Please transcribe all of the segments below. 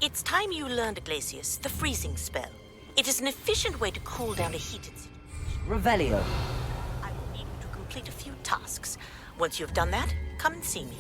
It's time you learned, Glacius, the freezing spell. It is an efficient way to cool down a heated situation. Revelio. I will need you to complete a few tasks. Once you've done that, come and see me.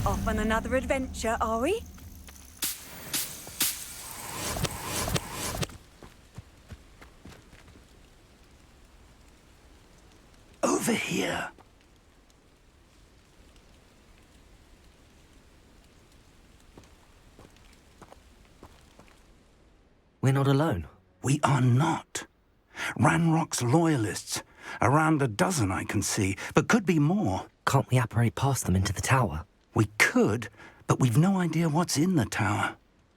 Off on another adventure, are we? Over here. We're not alone. We are not. Ranrock's loyalists. Around a dozen I can see, but could be more. Can't we apparate past them into the tower? We could, but we've no idea what's in the tower.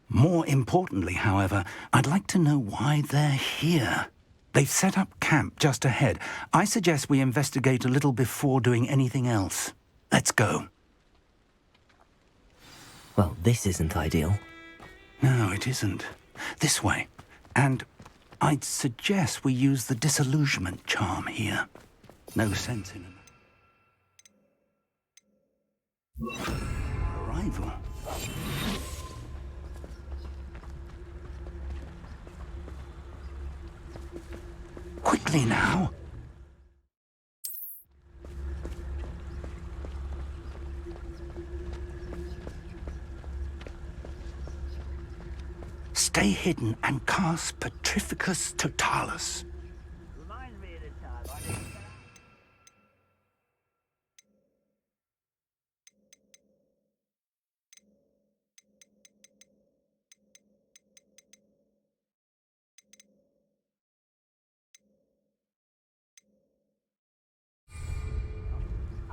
More importantly, however, I'd like to know why they're here. They've set up camp just ahead. I suggest we investigate a little before doing anything else. Let's go. Well, this isn't ideal. No, it isn't. This way. And I'd suggest we use the disillusionment charm here. No sense in it. Arrival. Quickly now. Stay hidden and cast Petrificus Totalis. Reminds me of the time I didn't...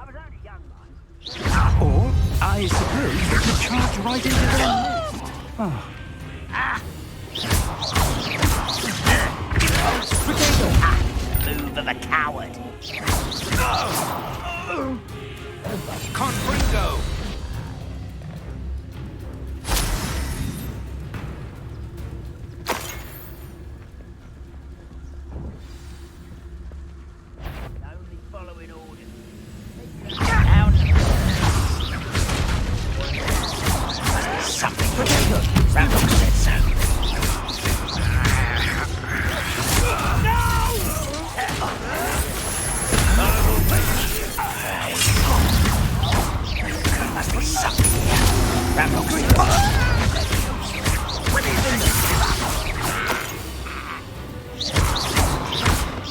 I was only young, man. Or, I suppose, we could charge right into their midst. Oh. Move of a coward. Confringo! Only following orders. Out. Something. Randall said so. Must be something here. Randall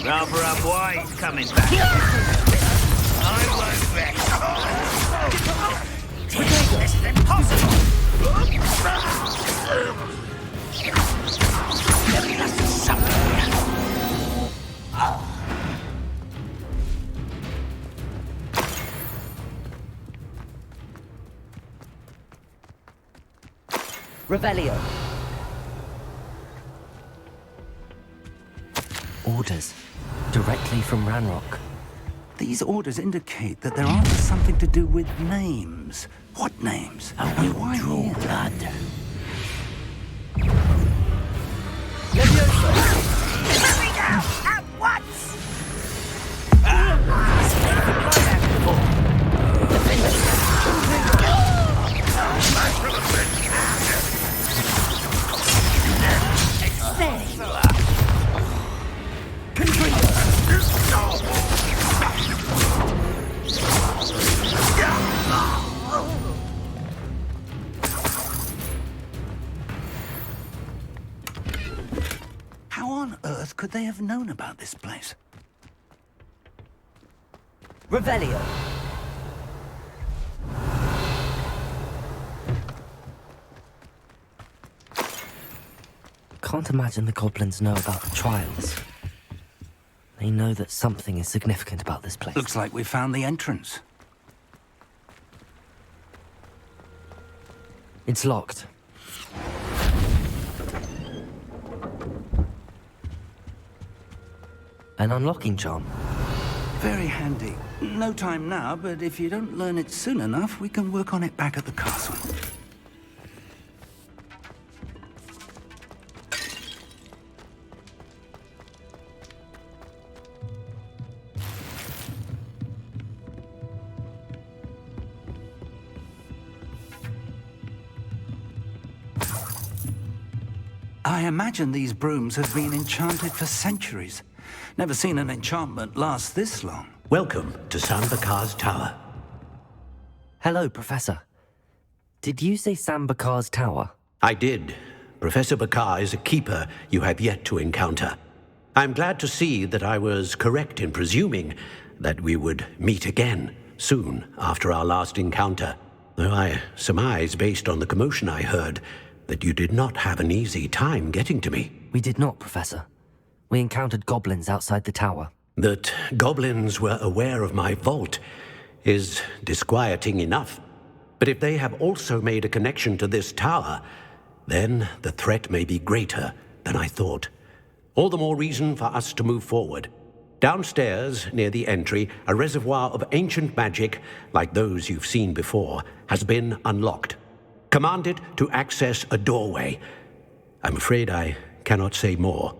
Rather up wise coming back. I won't bet. This is impossible. There must be something here. Revelio. Orders. Directly from Ranrock. These orders indicate that they're after something to do with names. What names? And why here? Blood. Hurry now! At once! could they have known about this place? Revelio. Can't imagine the goblins know about the trials. They know that something is significant about this place. Looks like we found the entrance. It's locked. An unlocking charm. Very handy. No time now, but if you don't learn it soon enough, we can work on it back at the castle. I imagine these brooms have been enchanted for centuries. Never seen an enchantment last this long. Welcome to Sambakar's Tower. Hello, Professor. Did you say Sambakar's Tower? I did. Professor Bakar is a keeper you have yet to encounter. I'm glad to see that I was correct in presuming that we would meet again soon after our last encounter, though I surmise, based on the commotion I heard, that you did not have an easy time getting to me. We did not, Professor. We encountered goblins outside the tower. That goblins were aware of my vault is disquieting enough. But if they have also made a connection to this tower, then the threat may be greater than I thought. All the more reason for us to move forward. Downstairs, near the entry, a reservoir of ancient magic, like those you've seen before, has been unlocked. Command it to access a doorway. I'm afraid I cannot say more.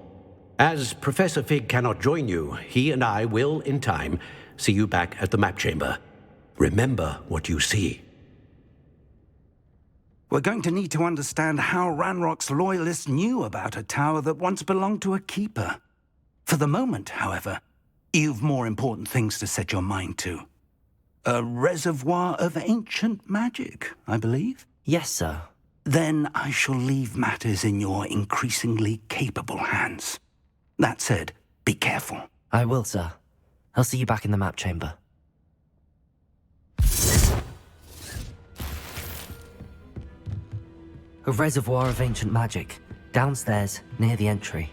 As Professor Fig cannot join you, he and I will, in time, see you back at the map chamber. Remember what you see. We're going to need to understand how Ranrock's loyalists knew about a tower that once belonged to a keeper. For the moment, however, you've more important things to set your mind to. A reservoir of ancient magic, I believe? Yes, sir. Then I shall leave matters in your increasingly capable hands. That said, be careful. I will, sir. I'll see you back in the map chamber. A reservoir of ancient magic, downstairs, near the entry.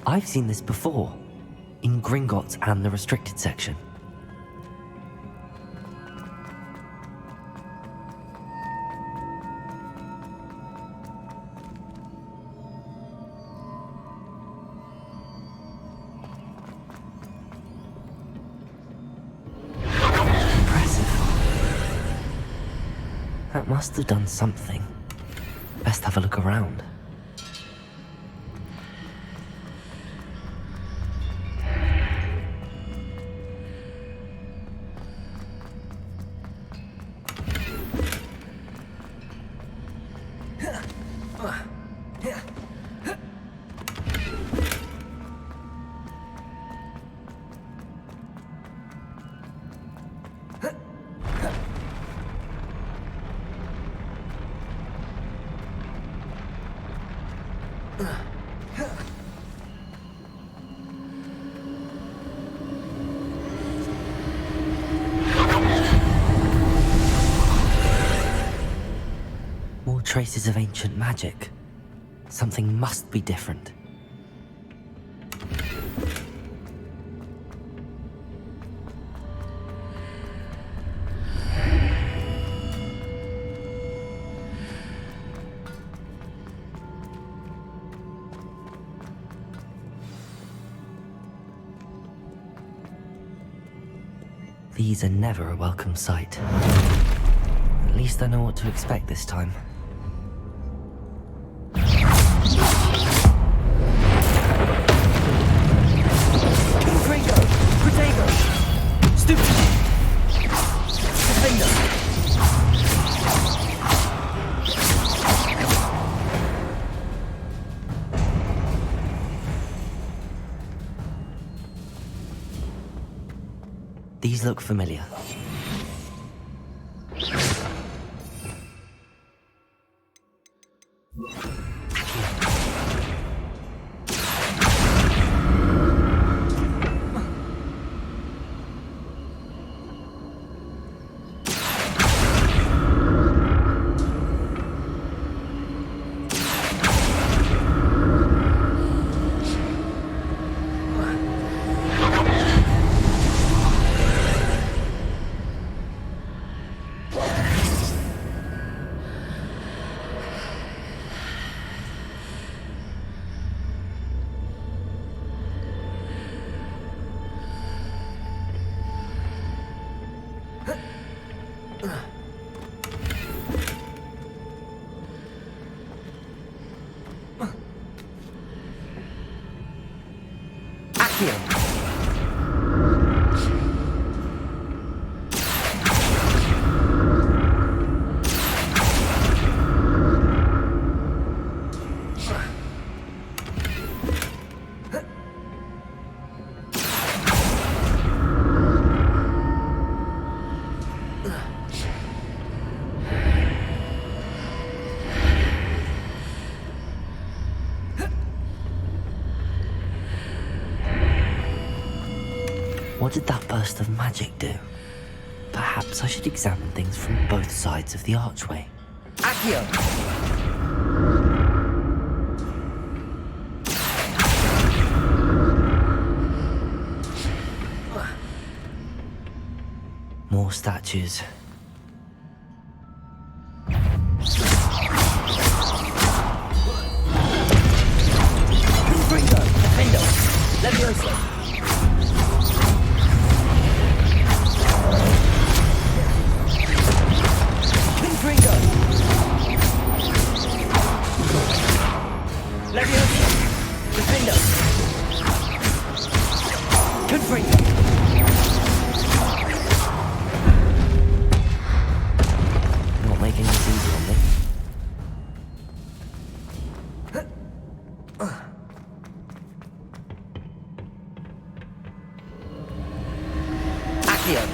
I've seen this before, in Gringotts and the restricted section. Impressive. That must have done something. Best have a look around. More traces of ancient magic. Something must be different. These are never a welcome sight. At least I know what to expect this time. Gringo! Protego! Stupid! Defender! These look familiar. Aktion! What did that burst of magic do? Perhaps I should examine things from both sides of the archway. Aktion! More statues. Gringo! Defender! Levioso! Gringo! Levioso! Defender! Gringo! Not making this easy on me. Aktion!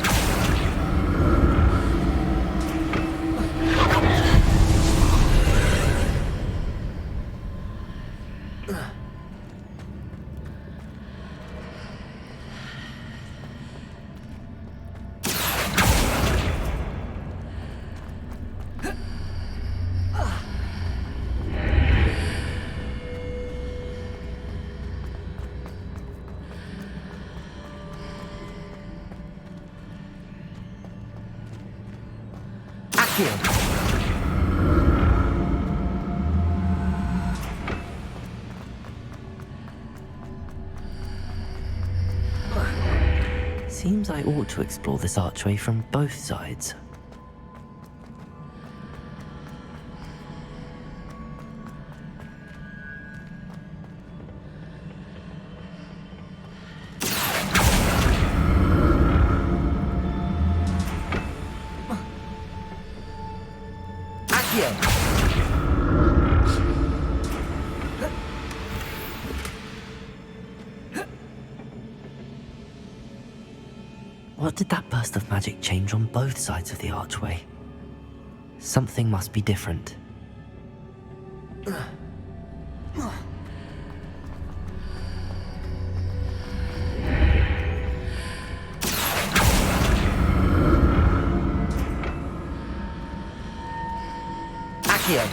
Seems I ought to explore this archway from both sides. What did that burst of magic change on both sides of the archway? Something must be different. Aktion!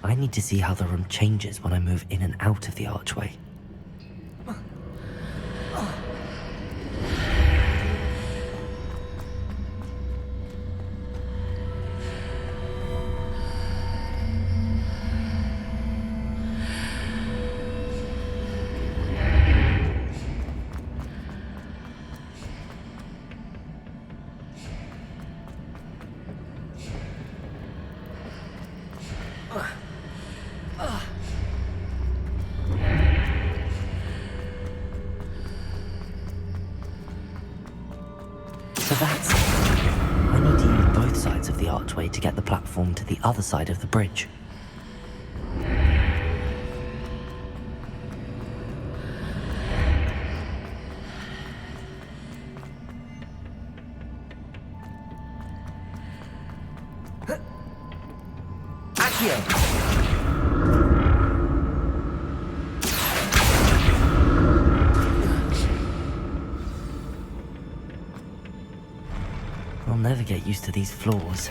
I need to see how the room changes when I move in and out of the archway. So that's it. I need to use both sides of the archway to get the platform to the other side of the bridge. Aktion! I'll never get used to these floors.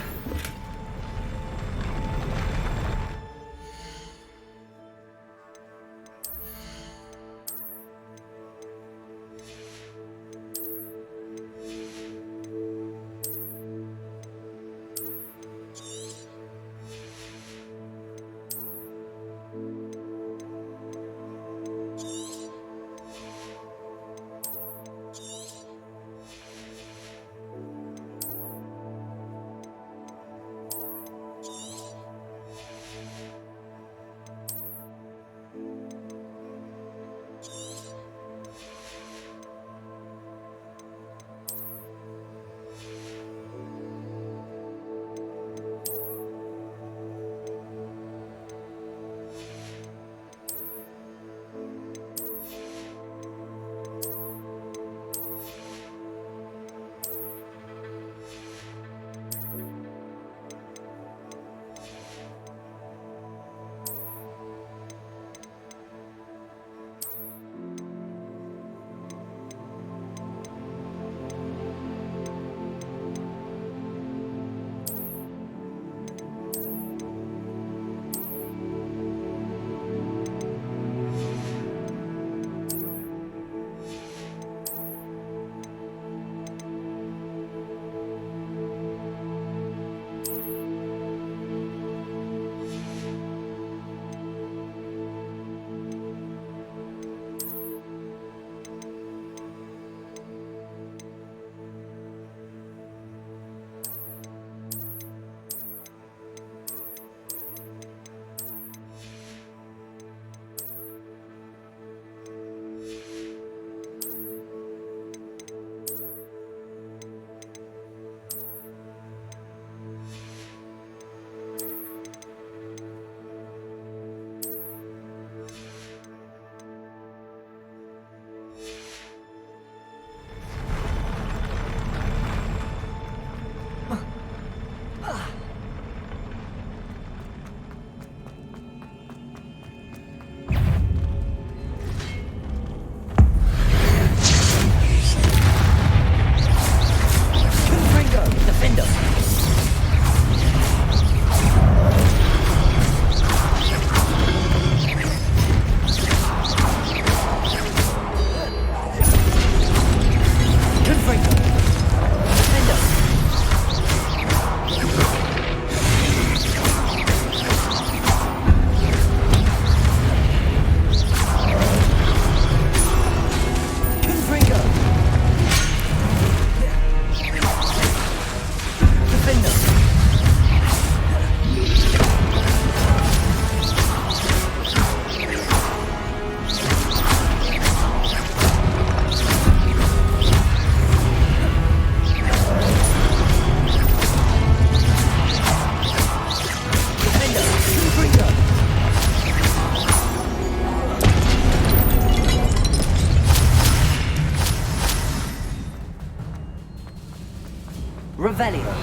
Revelio.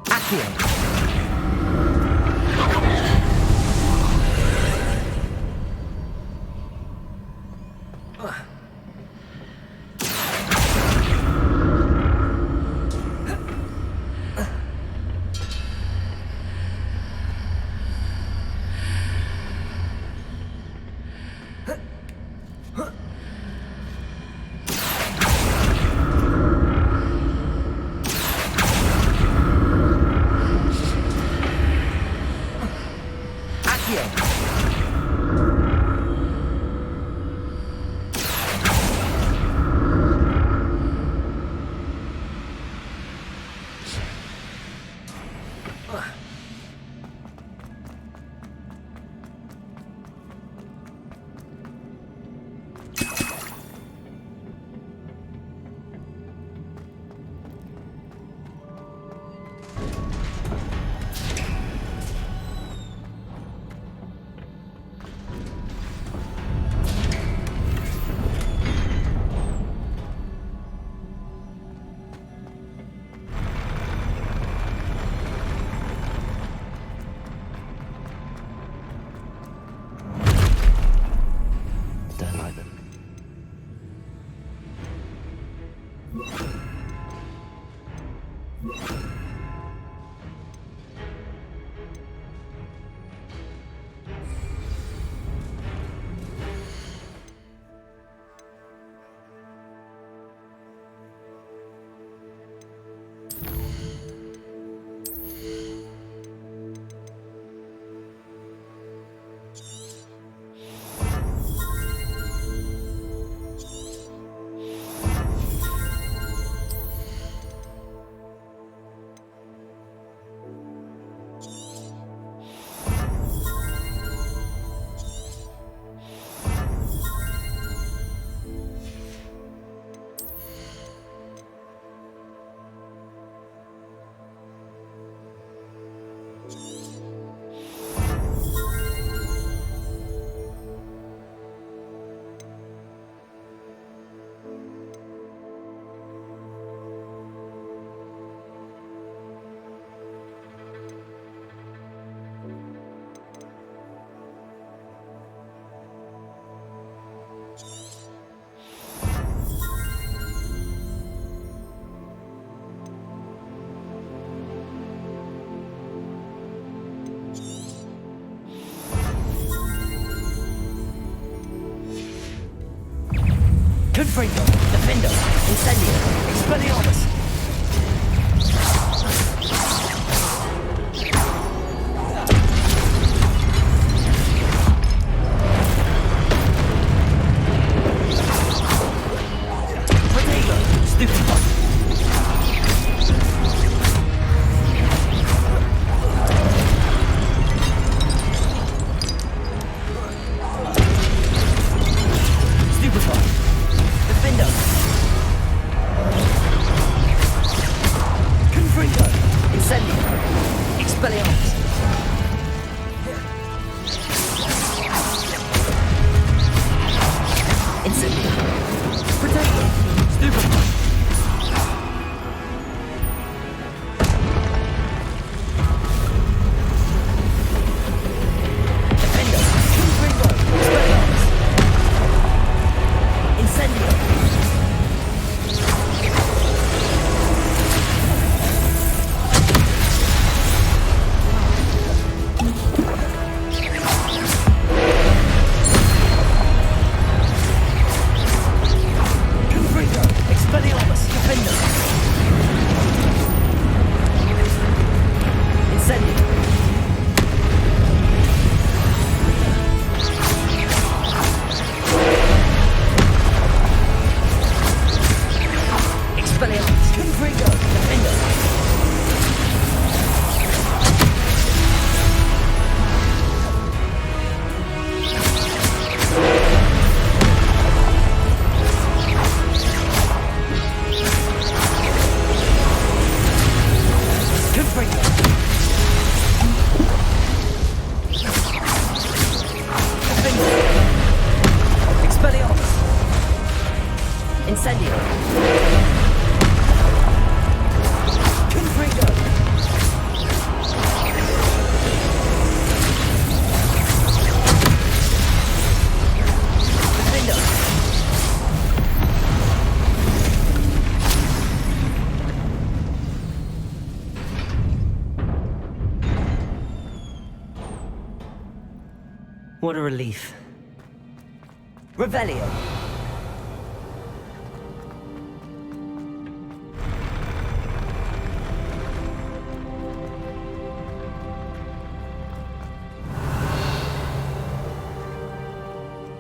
Aktion. Confringo. Defendo. Incendio. Expelliarmus. Protego. Stupefy. What a relief. Revelio.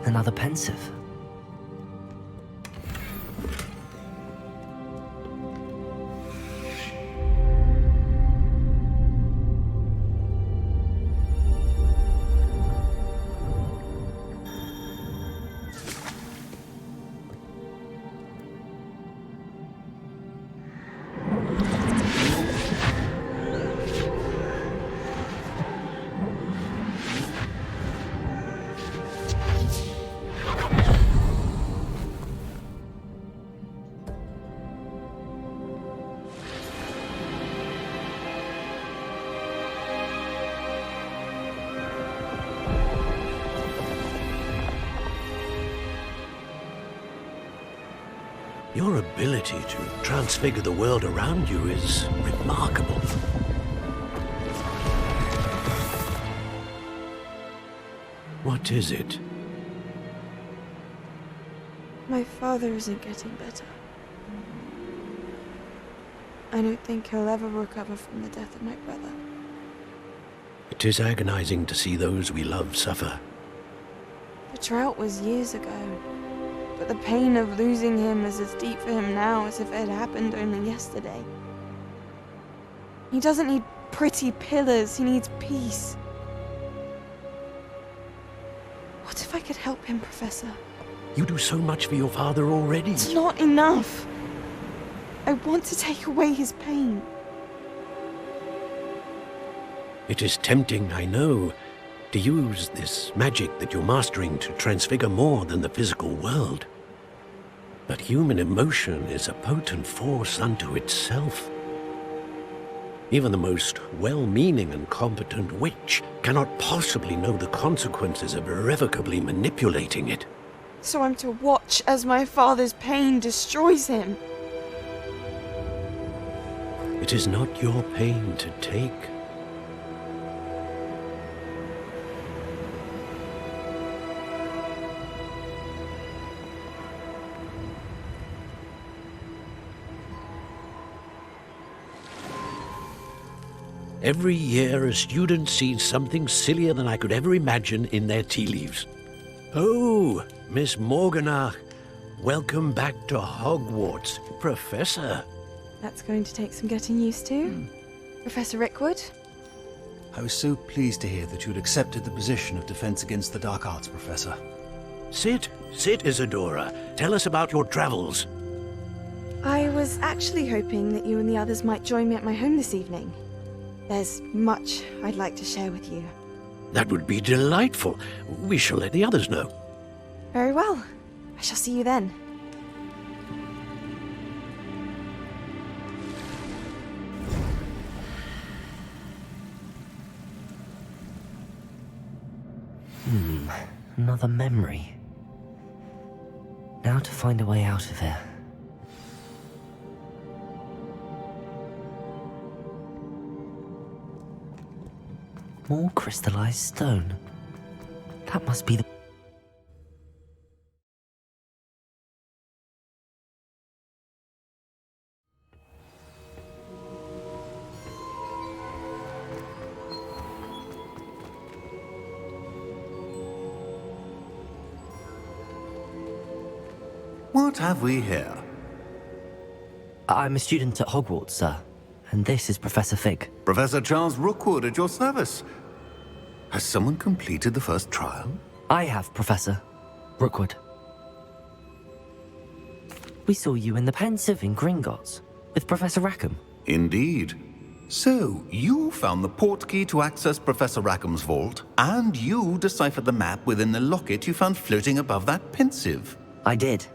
Another pensive. Your ability to transfigure the world around you is remarkable. What is it? My father isn't getting better. I don't think he'll ever recover from the death of my brother. It is agonizing to see those we love suffer. The drought was years ago, but the pain of losing him is as deep for him now as if it had happened only yesterday. He doesn't need pretty pillars, he needs peace. What if I could help him, Professor? You do so much for your father already. It's not enough. I want to take away his pain. It is tempting, I know, to use this magic that you're mastering to transfigure more than the physical world. But human emotion is a potent force unto itself. Even the most well-meaning and competent witch cannot possibly know the consequences of irrevocably manipulating it. So I'm to watch as my father's pain destroys him. It is not your pain to take. Every year, a student sees something sillier than I could ever imagine in their tea leaves. Oh, Miss Morganach, welcome back to Hogwarts, Professor. That's going to take some getting used to. Professor Rickwood? I was so pleased to hear that you'd accepted the position of Defense Against the Dark Arts, Professor. Sit, Isadora. Tell us about your travels. I was actually hoping that you and the others might join me at my home this evening. There's much I'd like to share with you. That would be delightful. We shall let the others know. Very well. I shall see you then. Another memory. Now to find a way out of here. More crystallized stone. That must be the... What have we here? I'm a student at Hogwarts, sir. And this is Professor Fig. Professor Charles Rookwood at your service. Has someone completed the first trial? I have, Professor Rookwood. We saw you in the Pensive in Gringotts with Professor Rackham. Indeed. So, you found the portkey to access Professor Rackham's vault, and you deciphered the map within the locket you found floating above that Pensive. I did.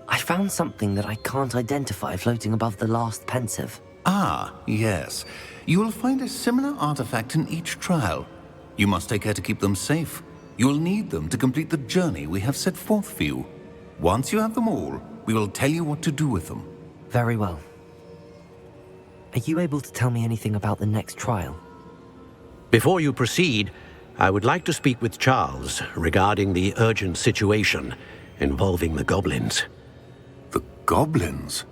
I found something that I can't identify floating above the last Pensive. Ah, yes. You will find a similar artifact in each trial. You must take care to keep them safe. You will need them to complete the journey we have set forth for you. Once you have them all, we will tell you what to do with them. Very well. Are you able to tell me anything about the next trial? Before you proceed, I would like to speak with Charles regarding the urgent situation involving the goblins. The goblins?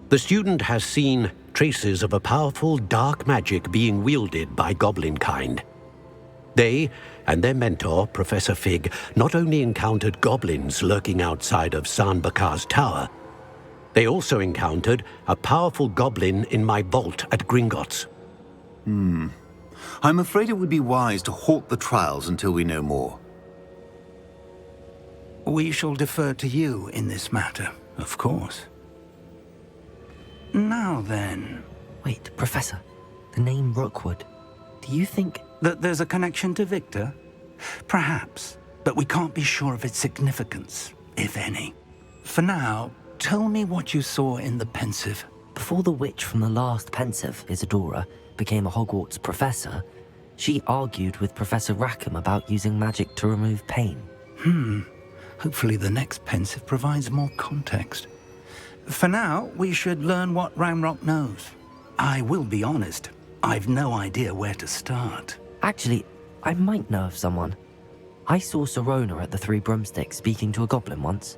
The student has seen traces of a powerful dark magic being wielded by goblin kind. They and their mentor, Professor Fig, not only encountered goblins lurking outside of San Bakar's tower, they also encountered a powerful goblin in my vault at Gringotts. I'm afraid it would be wise to halt the trials until we know more. We shall defer to you in this matter, of course. Now then... Wait, Professor. The name Rookwood. Do you think... that there's a connection to Victor? Perhaps, but we can't be sure of its significance, if any. For now, tell me what you saw in the Pensive. Before the witch from the last Pensive, Isadora, became a Hogwarts professor, she argued with Professor Rackham about using magic to remove pain. Hopefully the next Pensive provides more context. For now, we should learn what Ramrock knows. I will be honest, I've no idea where to start. Actually, I might know of someone. I saw Serona at the Three Broomsticks speaking to a goblin once.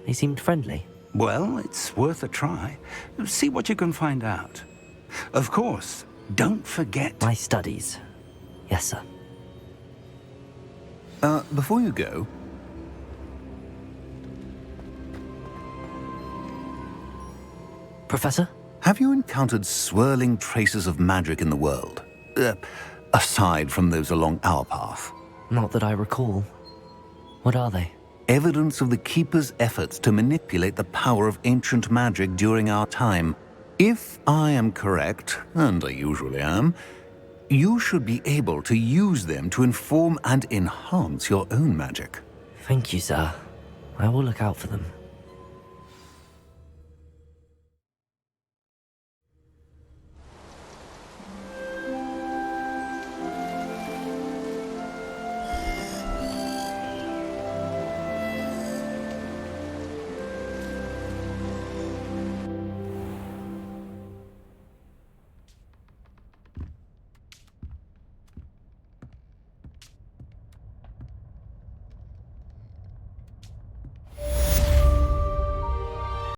They seemed friendly. Well, it's worth a try. See what you can find out. Of course, don't forget... My studies. Yes, sir. Before you go... Professor? Have you encountered swirling traces of magic in the world? Aside from those along our path? Not that I recall. What are they? Evidence of the Keeper's efforts to manipulate the power of ancient magic during our time. If I am correct, and I usually am, you should be able to use them to inform and enhance your own magic. Thank you, sir. I will look out for them.